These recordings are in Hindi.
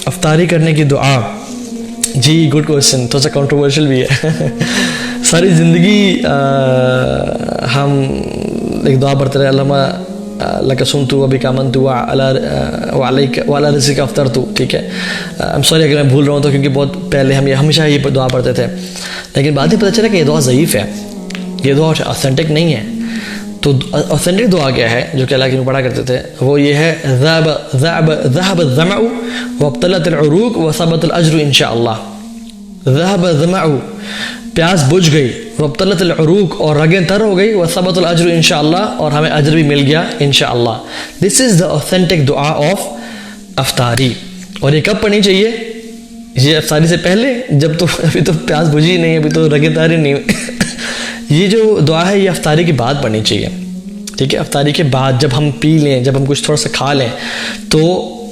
अफ्तारी करने की दुआ। जी गुड क्वेश्चन, थोड़ा सा कंट्रोवर्शियल भी है। सारी ज़िंदगी हम एक दुआ पढ़ते रहे, अल्लामा लका सुनतु अभी कामन तु वाला रिज़्क़ अफ्तर तू, ठीक है। आई एम सॉरी अगर मैं भूल रहा हूँ तो, क्योंकि बहुत पहले हम हमेशा ये दुआ पढ़ते थे, लेकिन बाद में पता चला कि ये दुआ ज़ईफ़ है, ये दुआ ऑथेंटिक नहीं है। तो ऑथेंटिक दुआ क्या है जो कि अल्लाह के पढ़ा करते थे, वो ये है ज़हब ज़मअ वब्तलत अल-उरूक़ व सबत अल-अज्र इंशाअल्लाह। ज़हब ज़मअ, प्यास बुझ गई, वब्तलत अल-उरूक़ और रगें तर हो गई, व सबत अल-अज्र इंशाअल्लाह, और हमें अज्र भी मिल गया इंशाअल्लाह। दिस इज़ द ऑथेंटिक दुआ ऑफ अफ्तारी। और ये कब पढ़नी चाहिए? ये अफ्तारी से पहले, जब तो अभी तो प्यास बुझी नहीं, अभी तो रगें तारी नहीं। ये जो दुआ है ये अफ्तारी के बाद पढ़नी चाहिए, ठीक है। अफ्तारी के बाद जब हम पी लें, जब हम कुछ थोड़ा सा खा लें, तो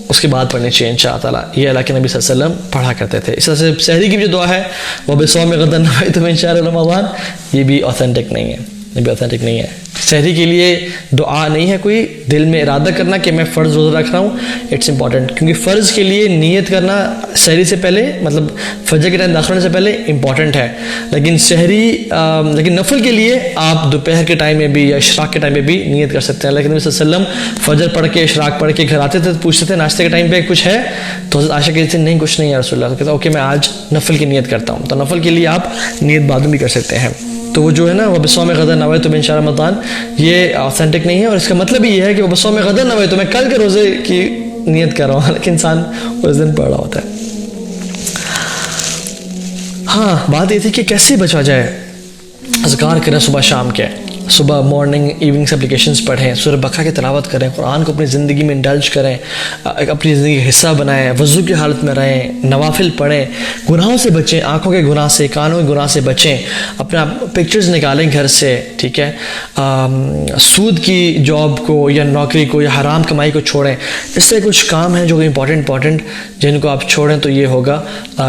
उसके बाद पढ़नी चाहिए इंशाअल्लाह ताला। ये अल्लाह के नबी सल्लल्लाहु अलैहि वसल्लम पढ़ा करते थे। इस तरह से सहरी की भी जो दुआ है वह बिस्सौम गदन नवैतु मिन शहर रमज़ान, ये भी ऑथेंटिक नहीं है, ये भी ऑथेंटिक नहीं है। सहरी के लिए दुआ नहीं है कोई, दिल में इरादा करना कि मैं फ़र्ज़ रोज़ा रख रहा हूँ, इट्स इंपॉर्टेंट, क्योंकि फ़र्ज़ के लिए नीयत करना सहरी से पहले, मतलब फजर के टाइम दाखिल होने से पहले इंपॉर्टेंट है। लेकिन लेकिन नफल के लिए आप दोपहर के टाइम में भी या इशराक के टाइम में भी नीयत कर सकते हैं। लेकिन नबी सल्लल्लाहु अलैहि वसल्लम फजर पढ़ के इशराक पढ़ के घर आते थे, तो पूछते थे नाश्ते के टाइम पे कुछ है, तो हज़रत आयशा कहती थी नहीं कुछ नहीं है रसूलुल्लाह, तो कहते ओके मैं आज नफल की नीयत करता हूँ। तो नफल के लिए आप नीयत बाद में भी कर सकते हैं। तो वो जो है ना, वह बिस्सौम गदन नवैतु मिन शहर रमज़ान, ये ऑथेंटिक नहीं है। और इसका मतलब ये है कि वह बिस्सौम गदन नवैतु, मैं कल के रोज़े की नियत कर रहा हूँ, लेकिन इंसान उस दिन पढ़ रहा होता है। हाँ, बात ये थी कि कैसे बचा जाए, अज़कार करें सुबह शाम के, सुबह मॉर्निंग इवनिंग एप्लीकेशंस पढ़ें, सूरह बकरा की तिलावत करें, कुरान को अपनी ज़िंदगी में इंडल्ज करें, अपनी ज़िंदगी का हिस्सा बनाएं, वज़ू की हालत में रहें, नवाफिल पढ़ें, गुनाहों से बचें, आँखों के गुनाह से, कानों के गुनाह से बचें, अपना पिक्चर्स निकालें घर से, ठीक है। सूद की जॉब को या नौकरी को या हराम कमाई को छोड़ें। इससे कुछ काम हैं जो इंपॉर्टेंट जिनको आप छोड़ें तो ये होगा।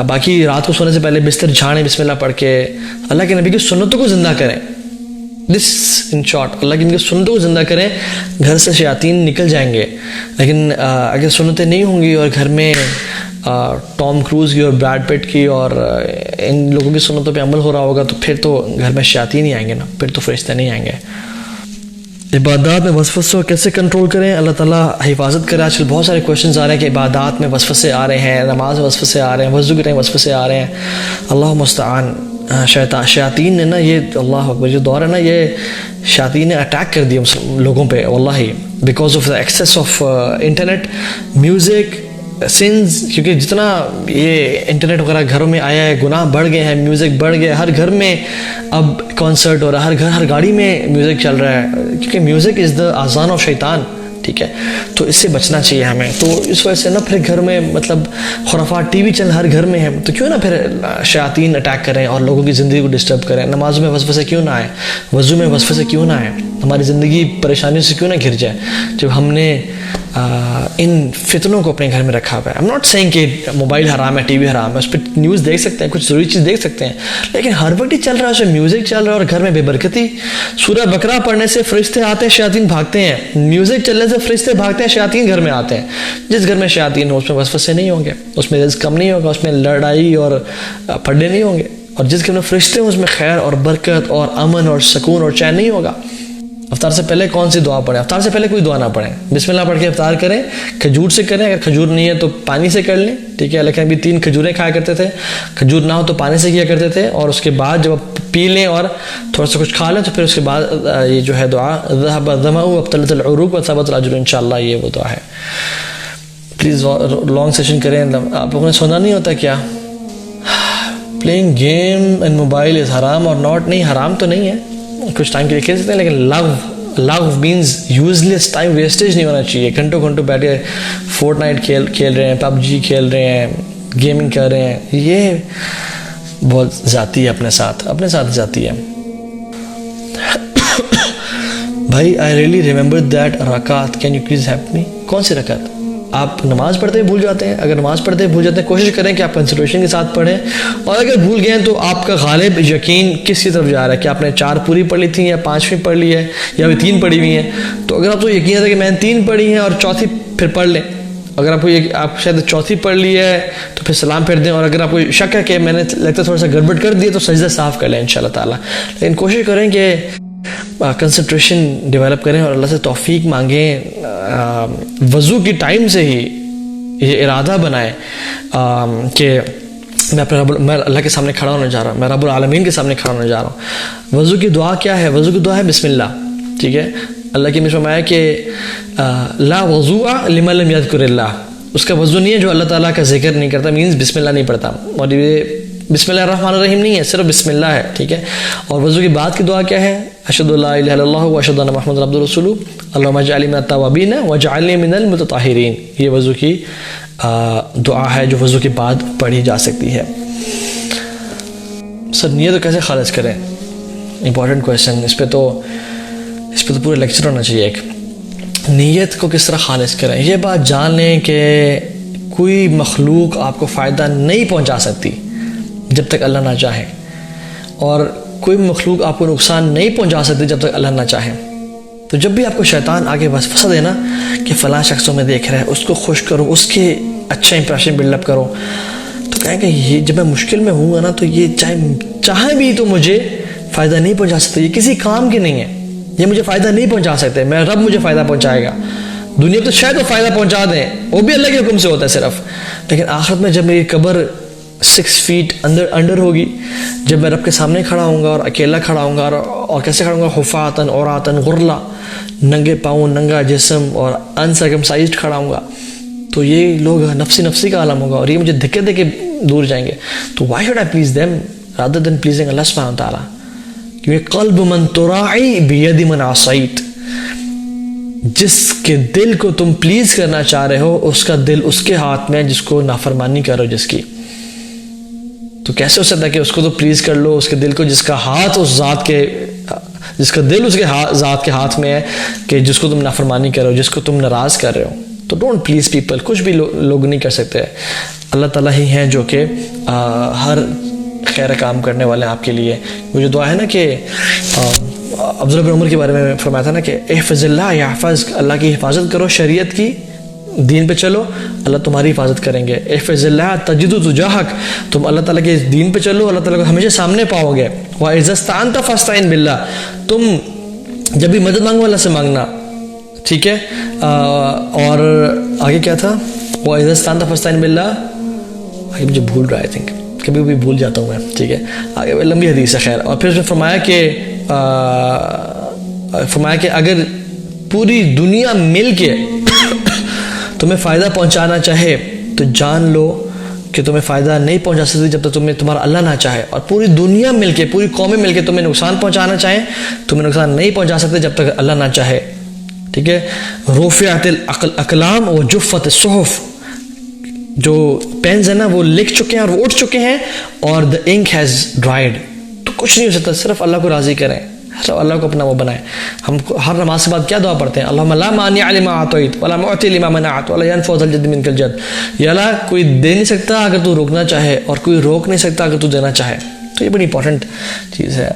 बाकी रात को सोने से पहले बिस्तर झाड़ें बिस्मिल्लाह पढ़ के, अल्लाह के नबी की सुन्नतों को ज़िंदा करें। दिस इन शॉर्ट, अल्लाह की सुन्नतों को ज़िंदा करें, घर से शयातीन निकल जाएंगे। लेकिन अगर सुन्नतें नहीं होंगी और घर में टॉम क्रूज़ की और ब्रैड पिट की और इन लोगों की सुन्नतों पे अमल हो रहा होगा, तो फिर तो घर में शयातीन ही आएंगे ना, फिर तो फरिश्ते नहीं आएंगे। इबादत में वसवसों को कैसे कंट्रोल करें, अल्लाह ताला हिफाजत करे। आजकल बहुत सारे क्वेश्चन आ रहे हैं कि इबादत में वसवसे आ रहे हैं, नमाज में वसवसे आ रहे हैं, वज़ू के टाइम वसवसे आ रहे हैं। अल्लाह मुस्तआन। शयातीन ने ना, ये अल्लाह अकबर, जो दौर है ना, ये शयातीन ने अटैक कर दिया लोगों पे वल्लाही, because of the access of internet, music, since. क्योंकि जितना ये इंटरनेट वगैरह घरों में आया है, गुनाह बढ़ गए हैं, म्यूज़िक बढ़ गया, हर घर में अब कॉन्सर्ट हो रहा है, हर घर हर गाड़ी में म्यूज़िक चल रहा है, क्योंकि म्यूज़िक इज़ द आज़ान ऑफ शैतान, ठीक है। तो इससे बचना चाहिए हमें। तो इस वजह से ना फिर घर में मतलब खुराफात टीवी चैनल हर घर में है, तो क्यों ना फिर शयातीन अटैक करें और लोगों की ज़िंदगी को डिस्टर्ब करें। नमाज़ों में वसवसे क्यों ना आए, वज़ू में वसवसे क्यों ना आए, हमारी ज़िंदगी परेशानियों से क्यों ना घिर जाए जब हमने इन फितनों को अपने घर में रखा हुआ है। आई एम नॉट सेइंग कि मोबाइल हराम है, टीवी हराम है, उस पर न्यूज़ देख सकते हैं, कुछ ज़रूरी चीज़ देख सकते हैं, लेकिन हर वक्त ही चल रहा है, उसमें म्यूज़िक चल रहा है और घर में बेबरकती। सूरह बकरा पढ़ने से फरिश्ते आते हैं, शयातीन भागते हैं, म्यूज़िक चलने से फरिश्ते भागते हैं, शयातीन घर में आते हैं। जिस घर में शयातीन हो उसमें वसवसे नहीं होंगे, उसमें रिज़्क़ कम नहीं होगा, उसमें लड़ाई और फड्डे नहीं होंगे, और जिस घर में फरिश्ते हैं उसमें खैर और बरकत और अमन और सुकून और चैन नहीं होगा। अफ्तार से पहले कौन सी दुआ पढ़ें? अफ्तार से पहले कोई दुआ ना पढ़ें, बिस्मिल्लाह पढ़ के अफ्तार करें। खजूर से करें, अगर खजूर नहीं है तो पानी से कर लें, ठीक है। लेकिन अभी 3 खजूरें खाया करते थे, खजूर ना हो तो पानी से किया करते थे, और उसके बाद जब आप पी लें और थोड़ा सा कुछ खा लें तो फिर उसके बाद ये जो है दुआ, ज़हब ज़मअ वब्तलत अल-उरूक़ व सबत अल-अज्र, इंशाअल्लाह ये वो दुआ है। प्लीज़ लॉन्ग सेशन करें। आप लोगों ने सुना नहीं होता क्या, playing game and mobile is हराम और नॉट? नहीं, हराम तो नहीं है, कुछ टाइम के लिए खेल सकते हैं, लेकिन love means useless time wastage नहीं होना चाहिए। घंटों घंटों बैठे फोर्टनाइट खेल रहे हैं, पबजी खेल रहे हैं, गेमिंग कर रहे हैं, ये बहुत ज़ाती है, अपने साथ ज़ाती है। भाई आई रियली रिमेंबर दैट रकात, can you please help me? कौन सी रकात? आप नमाज़ पढ़ते हुए भूल जाते हैं? अगर नमाज़ पढ़ते हुए भूल जाते हैं, कोशिश करें कि आप कंसंट्रेशन के साथ पढ़ें, और अगर भूल गए तो आपका गालिब यकीन किसकी तरफ जा रहा है कि आपने 4 पूरी पढ़ ली थी या 5वीं पढ़ ली है या अभी 3 पढ़ी हुई हैं। तो अगर आपको यकीन है कि मैंने 3 पढ़ी हैं और चौथी फिर पढ़ लें, अगर आपको ये आप शायद चौथी पढ़ ली है तो फिर सलाम फिर दें, और अगर आपको शक है कि मैंने लगता है थोड़ा सा गड़बड़ कर दिया तो सजदा साफ कर लें इंशाल्लाह ताला। लेकिन कोशिश करें कि कंसंट्रेशन डेवलप करें और अल्लाह से तौफीक मांगें। वज़ू की टाइम से ही ये इरादा बनाएं कि मैं अल्लाह के सामने खड़ा होने जा रहा हूँ, मैं रब्बुल आलमीन के सामने खड़ा होने जा रहा हूँ। वज़ू की दुआ क्या है? वज़ू की दुआ है बिस्मिल्लाह, ठीक है। अल्लाह की फरमाया कि ला वज़ूअ लिमन लम यज़कुरिल्लाह, उसका वज़ू नहीं है जो अल्लाह ताला का जिक्र नहीं करता, मीन्स बिस्मिल्लाह नहीं पढ़ता। और ये बिस्मिल्लाह रहमान रहीम नहीं है, सिर्फ बिस्मिल्लाह है, ठीक है। और वज़ू के बाद की दुआ क्या है? अशहदु अल्ला इलाहा इल्लल्लाह व अशहदु अन्ना मुहम्मदन अब्दुहु व रसूलुहु अल्लाहुम्मा इजअलनी मिनत तव्वाबीन वजअलनी मिनल मुतताहिरीन। ये वज़ू की दुआ है जो वज़ू के बाद पढ़ी जा सकती है। सर नियत कैसे खारिज करें? Important question. इस पे तो पूरे लेक्चर होना चाहिए। एक नीयत को किस तरह खालिज करें? ये बात जान लें कि कोई मखलूक आपको फ़ायदा नहीं पहुंचा सकती जब तक अल्लाह ना चाहे, और कोई मखलूक आपको नुकसान नहीं पहुंचा सकती जब तक अल्लाह ना चाहे। तो जब भी आपको शैतान आगे वसवसा देना कि फ़लाँ शख्सों में देख रहा है, उसको खुश करो, उसके अच्छा इंप्रेशन बिल्डअप करो, तो कहेंगे ये जब मैं मुश्किल में हूँ ना तो ये चाहे भी तो मुझे फ़ायदा नहीं पहुँचा सकते, ये किसी काम के नहीं है, ये मुझे फ़ायदा नहीं पहुँचा सकते, मैं रब मुझे फ़ायदा पहुँचाएगा। दुनिया तो शायद वो फ़ायदा पहुँचा दें, वो भी अल्लाह के हुक्म से होता है सिर्फ, लेकिन आखिरत में जब मेरी कब्र 6 फीट अंदर होगी, जब मैं रब के सामने खड़ा होऊंगा और अकेला खड़ा होऊंगा, और कैसे खड़ा होऊंगा? हुफ़ातन औरातन गुरला, नंगे पाँव, नंगा जिस्म और अनसर्कमसाइज्ड खड़ा होऊंगा। तो ये लोग नफ्सी का आलम होगा और ये मुझे धक्के दे के दूर जाएंगे। तो why should I please them rather than pleasing अल्लाह सुब्हानहू व तआला? क्योंकि क़ल्ब मन तुराई बियदि मन आसैत, जिसके दिल को तुम प्लीज करना चाह रहे हो उसका दिल उसके हाथ में जिसको नाफरमानी करो जिसकी। तो कैसे हो सकता है कि उसको तो प्लीज कर लो, उसके दिल को, जिसका हाथ उस ज़ात के, जिसका दिल उसके ज़ात के हाथ में है, कि जिसको तुम नाफरमानी करो, जिसको तुम नाराज़ कर रहे हो। तो डोंट प्लीज पीपल, कुछ भी लोग नहीं कर सकते। अल्लाह ताला ही हैं जो कि हर खैर काम करने वाले हैं आपके लिए। वो जो दुआ है ना कि अब्दुल्लाह बिन उमर के बारे में फरमाया था ना कि इहफ़ज़िल्लाह यहफ़ज़, अल्लाह की हिफाजत करो, शरीयत की, दीन पे चलो, अल्लाह तुम्हारी हिफाजत करेंगे। इहफ़ज़िल्लाह तजिदु तुजाहक, तुम अल्लाह ताला के दीन पे चलो, अल्लाह ताला को हमेशा सामने पाओगे। व इज़ा इस्तअनत फ़स्तईन बिल्लाह, तुम जब भी मदद मांगो अल्लाह से मांगना, ठीक है। और आगे क्या था? व इज़ा इस्तअनत फ़स्तईन बिल्लाह, आगे मुझे भूल रहा है, आई थिंक कभी कभी भूल जाता हूँ मैं, ठीक है। आगे लंबी हदीस है खैर। और फिर उसने फरमाया कि अगर पूरी दुनिया मिल के तुम्हें फ़ायदा पहुंचाना चाहे तो जान लो कि तुम्हें फ़ायदा नहीं पहुंचा सकती जब तक तुम्हें तुम्हारा अल्लाह ना चाहे, और पूरी दुनिया मिलके, पूरी कौमें मिलके तुम्हें नुकसान पहुंचाना चाहे, तुम्हें नुकसान नहीं पहुंचा सकते जब तक अल्लाह ना चाहे, ठीक है। रुफ़िअतिल अक़लाम व जुफ़्फ़त सुहुफ़, जो पेन्स है ना वो लिख चुके हैं और वो उठ चुके हैं, और द इंक हैज़ ड्राइड। तो कुछ नहीं हो सकता, सिर्फ अल्लाह को राज़ी करें, सिर्फ अल्लाह को अपना वो बनाएं। हम हर नमाज के बाद क्या दुआ पढ़ते हैं? अल्लाहुम्मा ला मानिअ लिमा अतैत वला मुअति लिमा मनअत वला यनफ़उ ज़ल जद्द मिनकल जद्द। या अल्लाह, कोई दे नहीं सकता अगर तू रोकना चाहे, और कोई रोक नहीं सकता अगर तू देना चाहे। तो ये बड़ी इंपॉर्टेंट चीज़ है।